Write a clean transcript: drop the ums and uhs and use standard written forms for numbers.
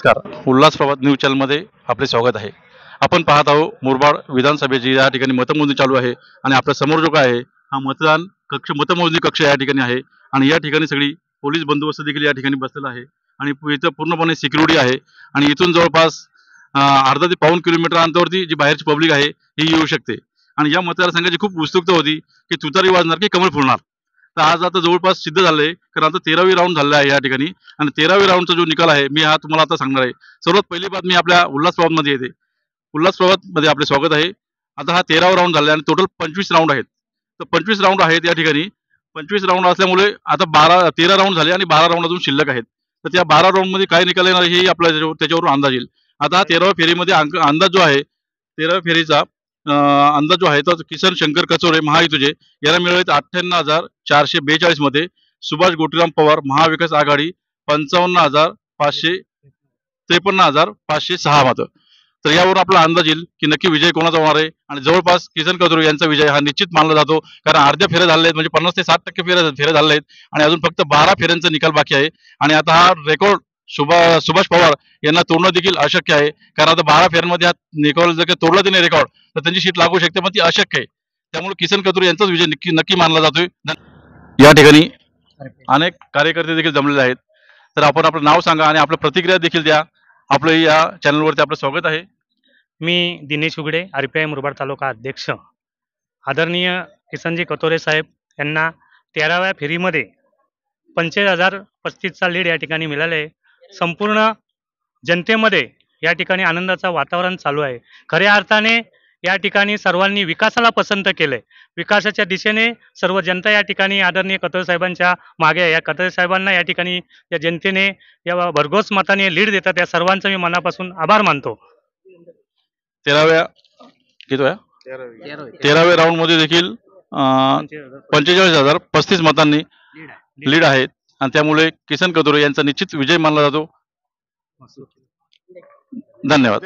नमस्कार. उल्हास प्रभात न्यूज चॅनलमध्ये आपले स्वागत आहे. आपण पाहत आहोत मुरबाड विधानसभेची या ठिकाणी मतमोजणी चालू आहे आणि आपल्या समोर जो काय आहे हा मतमोजणी कक्ष या ठिकाणी आहे आणि या ठिकाणी सगळी पोलीस बंदोबस्त देखील या ठिकाणी बसलेला आहे आणि इथं पूर्णपणे सिक्युरिटी आहे आणि इथून जवळपास अर्धा ते पाऊण किलोमीटर अंतरावरती जी बाहेरची पब्लिक आहे ही येऊ शकते आणि या मतदारसंघाची खूप उत्सुकता होती की तुतारी वाजणार की कमळ फुलणार. तर आज आता जवळपास सिद्ध झालंय कारण आता 13वी राऊंड झालेला आहे या ठिकाणी आणि 13वी राऊंडचा जो निकाल आहे मी हा तुम्हाला आता सांगणार आहे. सर्वात पहिली बातमी आपल्या उल्हास प्रभातमध्ये येते. उल्हास प्रभातमध्ये आपले स्वागत आहे. आता हा 13वा राऊंड झाला आणि टोटल 25 राऊंड आहेत. तर 25 राऊंड आहेत या ठिकाणी. 25 राऊंड असल्यामुळे आता 13 राऊंड झाले आणि 12 राऊंड अजून शिल्लक आहेत. तर त्या 12 राऊंडमध्ये काय निकाल येणार हे आपल्याला त्याच्यावरून अंदाज येईल. आता हा 13व्या फेरीमध्ये अंदाज जो आहे 13व्या फेरीचा अंदाज जो आहे तो किसन शंकर कचोरे महायुतीचे याला मिळाले 58,442 मध्ये. सुभाष गोटीराम पवार महाविकास आघाडी 53,506 मतं. तर यावरून आपला अंदाज येईल की नक्की विजय कोणाचा होणार आहे आणि जवळपास किसन कचोरे यांचा विजय हा निश्चित मानला जातो कारण अर्ध्या फेऱ्या झालेल्या आहेत म्हणजे 50 ते 60% फेऱ्या झालेल्या आहेत आणि अजून फक्त 12 फेऱ्यांचा निकाल बाकी आहे आणि आता हा रेकॉर्ड सुभाष पवार यांना तोडणं देखील अशक्य आहे कारण आता 12 फेऱ्यांमध्ये हा निकाल जर का तोडला त्याने रेकॉर्ड तर त्यांची सीट लागू शकते पण ती अशक्य आहे. त्यामुळे किसन कचोरे यांचाच विजय नक्की मानला जातोय. या ठिकाणी अनेक कार्यकर्ते देखील जमलेले आहेत. तर आपण आपलं नाव सांगा आणि आपल्या प्रतिक्रिया देखील द्या. आपलं या चॅनलवरती आपलं स्वागत आहे. मी दिनेश उघडे RPI मुरबाड तालुका अध्यक्ष. आदरणीय किसनजी कतोरे साहेब यांना 13व्या फेरीमध्ये 45,035चा लीड या ठिकाणी मिळाला आहे. संपूर्ण जनतेमध्ये या ठिकाणी आनंदाचं वातावरण चालू आहे. खऱ्या अर्थाने या ठिकाणी सर्वांनी विकासाला पसंत केलंय. विकासाच्या दिशेने सर्व जनता या ठिकाणी आदरणीय कतोरे साहेबांच्या मागे आहे. या कतोरे साहेबांना या ठिकाणी या जनतेने या भरघोस मताने लीड देतात. त्या सर्वांचा मी मनापासून आभार मानतो. 13व्या राऊंड मध्ये देखील 45,035 मतांनी लीड आहेत आणि त्यामुळे किसन कतोरे यांचा निश्चित विजय मानला जातो. धन्यवाद.